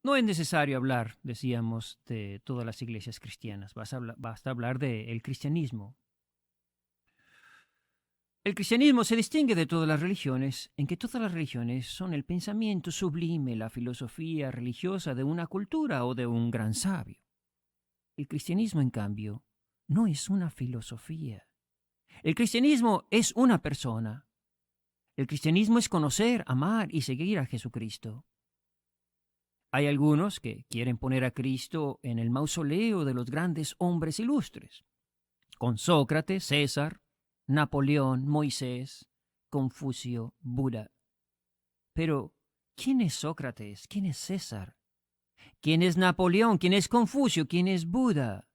No es necesario hablar, decíamos, de todas las iglesias cristianas. Basta hablar del cristianismo. El cristianismo se distingue de todas las religiones en que todas las religiones son el pensamiento sublime, la filosofía religiosa de una cultura o de un gran sabio. El cristianismo, en cambio, no es una filosofía. El cristianismo es una persona. El cristianismo es conocer, amar y seguir a Jesucristo. Hay algunos que quieren poner a Cristo en el mausoleo de los grandes hombres ilustres, con Sócrates, César, Napoleón, Moisés, Confucio, Buda. Pero, ¿quién es Sócrates? ¿Quién es César? ¿Quién es Napoleón? ¿Quién es Confucio? ¿Quién es Buda?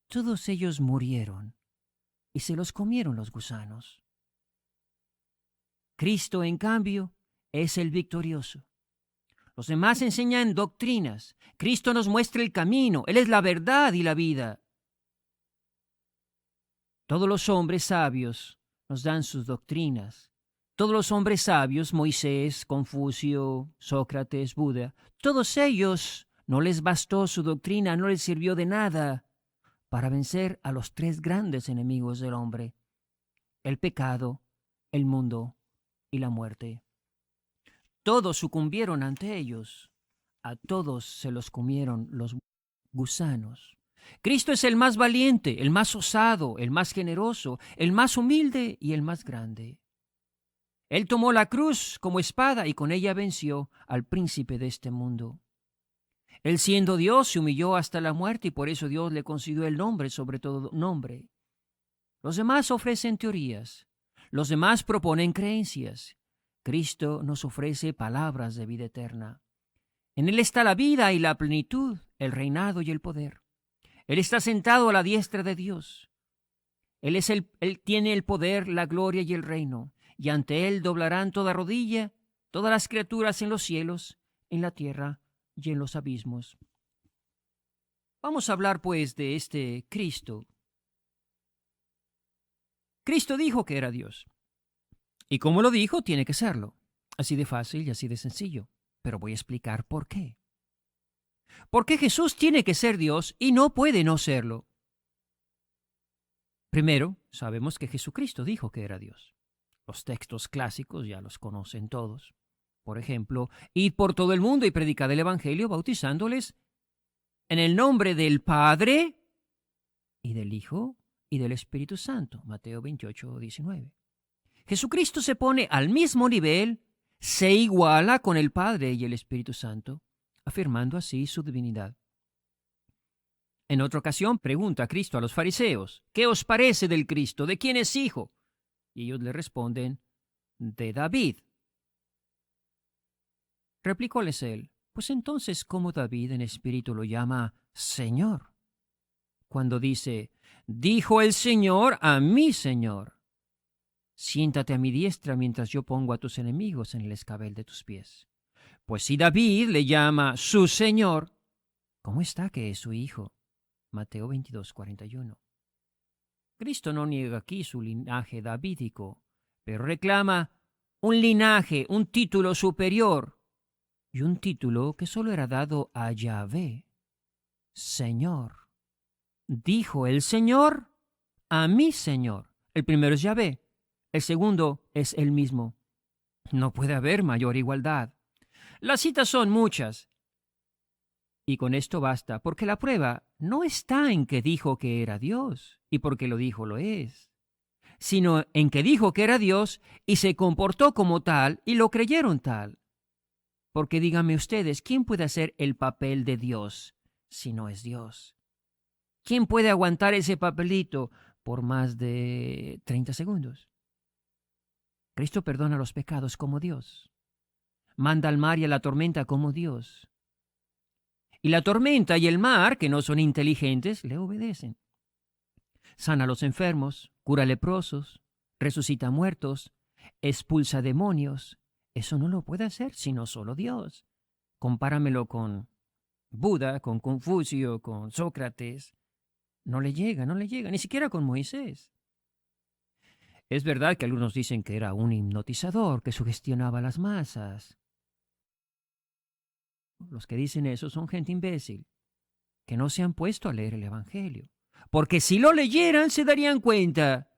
Todos ellos murieron y se los comieron los gusanos. Cristo, en cambio, es el victorioso. Los demás enseñan doctrinas. Cristo nos muestra el camino. Él es la verdad y la vida. Todos los hombres sabios nos dan sus doctrinas. Todos los hombres sabios, Moisés, Confucio, Sócrates, Buda, todos ellos no les bastó su doctrina, no les sirvió de nada para vencer a los tres grandes enemigos del hombre: el pecado, el mundo y la muerte. Todos sucumbieron ante ellos. A todos se los comieron los gusanos. Cristo es el más valiente, el más osado, el más generoso, el más humilde y el más grande. Él tomó la cruz como espada y con ella venció al príncipe de este mundo. Él, siendo Dios, se humilló hasta la muerte y por eso Dios le concedió el nombre sobre todo nombre. Los demás ofrecen teorías. Los demás proponen creencias. Cristo nos ofrece palabras de vida eterna. En Él está la vida y la plenitud, el reinado y el poder. Él está sentado a la diestra de Dios. Él tiene el poder, la gloria y el reino, y ante Él doblarán toda rodilla, todas las criaturas en los cielos, en la tierra y en los abismos. Vamos a hablar, pues, de este Cristo. Cristo dijo que era Dios. Y como lo dijo, tiene que serlo. Así de fácil y así de sencillo. Pero voy a explicar por qué. ¿Por qué Jesús tiene que ser Dios y no puede no serlo? Primero, sabemos que Jesucristo dijo que era Dios. Los textos clásicos ya los conocen todos. Por ejemplo, id por todo el mundo y predicad el Evangelio bautizándoles en el nombre del Padre y del Hijo y del Espíritu Santo. Mateo 28:19. Jesucristo se pone al mismo nivel, se iguala con el Padre y el Espíritu Santo, afirmando así su divinidad. En otra ocasión pregunta Cristo a los fariseos: ¿qué os parece del Cristo? ¿De quién es hijo? Y ellos le responden: de David. Replicóles él: pues entonces, ¿cómo David en espíritu lo llama Señor? Cuando dice: dijo el Señor a mi Señor: siéntate a mi diestra mientras yo pongo a tus enemigos en el escabel de tus pies. Pues si David le llama su Señor, ¿cómo está que es su hijo? Mateo 22:41. Cristo no niega aquí su linaje davídico, pero reclama un linaje, un título superior, y un título que solo era dado a Yahvé, Señor. Dijo el Señor a mi Señor. El primero es Yahvé, el segundo es él mismo. No puede haber mayor igualdad. Las citas son muchas, y con esto basta, porque la prueba no está en que dijo que era Dios, y porque lo dijo lo es, sino en que dijo que era Dios y se comportó como tal y lo creyeron tal. Porque díganme ustedes, ¿quién puede hacer el papel de Dios si no es Dios? ¿Quién puede aguantar ese papelito por más de 30 segundos? Cristo perdona los pecados como Dios. Manda al mar y a la tormenta como Dios. Y la tormenta y el mar, que no son inteligentes, le obedecen. Sana a los enfermos, cura leprosos, resucita muertos, expulsa demonios. Eso no lo puede hacer sino solo Dios. Compáramelo con Buda, con Confucio, con Sócrates. No le llega, ni siquiera con Moisés. Es verdad que algunos dicen que era un hipnotizador que sugestionaba a las masas. los que dicen eso son gente imbécil, que no se han puesto a leer el Evangelio. Porque si lo leyeran, se darían cuenta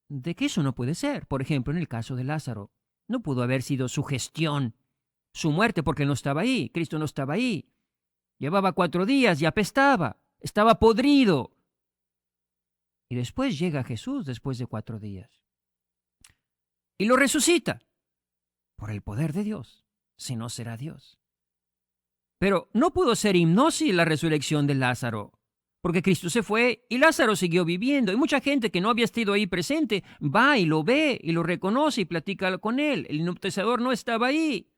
de que eso no puede ser. Por ejemplo, en el caso de Lázaro, no pudo haber sido su gestión, su muerte, porque él no estaba ahí, Cristo no estaba ahí. Llevaba 4 días y apestaba, estaba podrido. Y después llega Jesús después de 4 días. Y lo resucita por el poder de Dios, si no será Dios. Pero no pudo ser hipnosis la resurrección de Lázaro, porque Cristo se fue y Lázaro siguió viviendo. Y mucha gente que no había estado ahí presente va y lo ve y lo reconoce y platica con él. El hipnotizador no estaba ahí.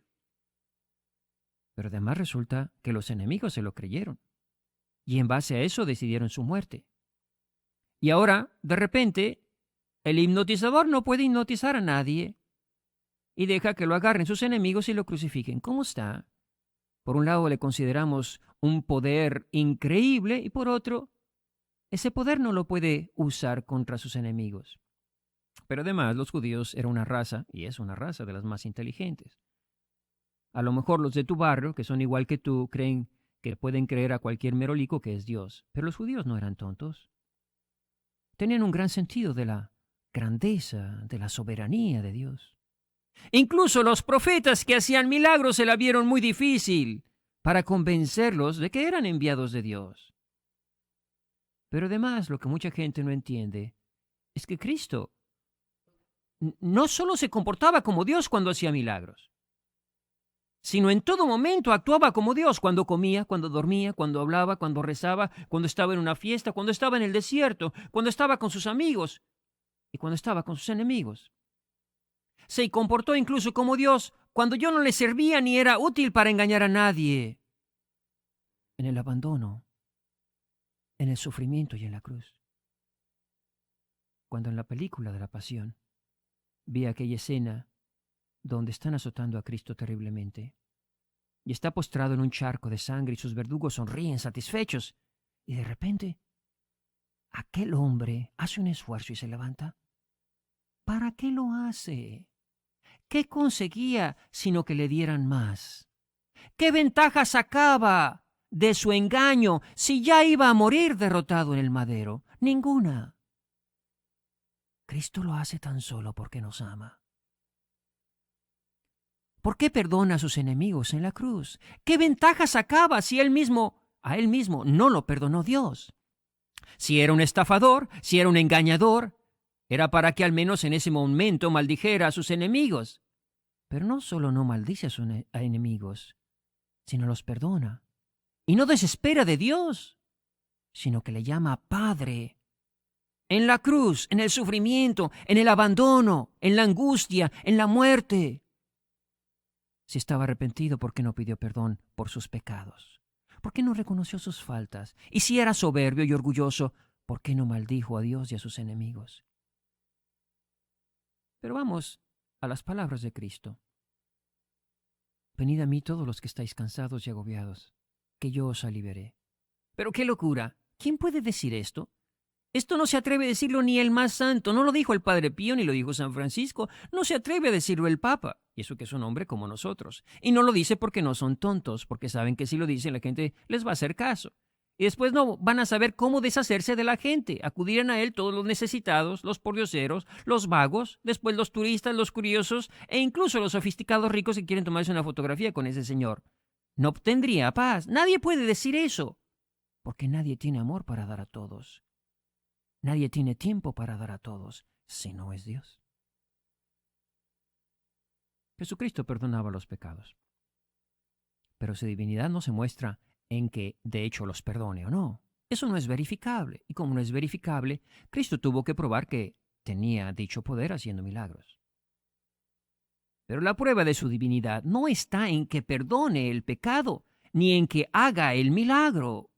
Pero además resulta que los enemigos se lo creyeron. Y en base a eso decidieron su muerte. Y ahora, de repente, el hipnotizador no puede hipnotizar a nadie y deja que lo agarren sus enemigos y lo crucifiquen. ¿Cómo está? Por un lado le consideramos un poder increíble y por otro, ese poder no lo puede usar contra sus enemigos. Pero además los judíos eran una raza, y es una raza de las más inteligentes. A lo mejor los de tu barrio, que son igual que tú, creen que pueden creer a cualquier merolico que es Dios. Pero los judíos no eran tontos. Tenían un gran sentido de la grandeza, de la soberanía de Dios. Incluso los profetas que hacían milagros se la vieron muy difícil para convencerlos de que eran enviados de Dios. Pero además lo que mucha gente no entiende es que Cristo no solo se comportaba como Dios cuando hacía milagros, sino en todo momento actuaba como Dios cuando comía, cuando dormía, cuando hablaba, cuando rezaba, cuando estaba en una fiesta, cuando estaba en el desierto, cuando estaba con sus amigos y cuando estaba con sus enemigos. Se comportó incluso como Dios cuando yo no le servía ni era útil para engañar a nadie. En el abandono, en el sufrimiento y en la cruz. Cuando en la película de la Pasión vi aquella escena donde están azotando a Cristo terriblemente y está postrado en un charco de sangre y sus verdugos sonríen satisfechos y de repente aquel hombre hace un esfuerzo y se levanta. ¿Para qué lo hace? ¿Qué conseguía sino que le dieran más? ¿Qué ventaja sacaba de su engaño si ya iba a morir derrotado en el madero? Ninguna. Cristo lo hace tan solo porque nos ama. ¿Por qué perdona a sus enemigos en la cruz? ¿Qué ventaja sacaba si a él mismo no lo perdonó Dios? Si era un estafador, si era un engañador, era para que al menos en ese momento maldijera a sus enemigos. Pero no solo no maldice a sus enemigos, sino los perdona. Y no desespera de Dios, sino que le llama Padre. En la cruz, en el sufrimiento, en el abandono, en la angustia, en la muerte. Si estaba arrepentido, ¿por qué no pidió perdón por sus pecados? ¿Por qué no reconoció sus faltas? Y si era soberbio y orgulloso, ¿por qué no maldijo a Dios y a sus enemigos? Pero vamos a las palabras de Cristo. Venid a mí todos los que estáis cansados y agobiados, que yo os aliviaré. Pero qué locura. ¿Quién puede decir esto? Esto no se atreve a decirlo ni el más santo. No lo dijo el Padre Pío ni lo dijo San Francisco. No se atreve a decirlo el Papa. Y eso que es un hombre como nosotros. Y no lo dice porque no son tontos, porque saben que si lo dicen la gente les va a hacer caso. Y después no van a saber cómo deshacerse de la gente. Acudirán a él todos los necesitados, los pordioseros, los vagos, después los turistas, los curiosos e incluso los sofisticados ricos que quieren tomarse una fotografía con ese señor. No obtendría paz. Nadie puede decir eso. Porque nadie tiene amor para dar a todos. Nadie tiene tiempo para dar a todos, si no es Dios. Jesucristo perdonaba los pecados. Pero su divinidad no se muestra en que, de hecho, los perdone o no. Eso no es verificable. Y como no es verificable, Cristo tuvo que probar que tenía dicho poder haciendo milagros. Pero la prueba de su divinidad no está en que perdone el pecado, ni en que haga el milagro.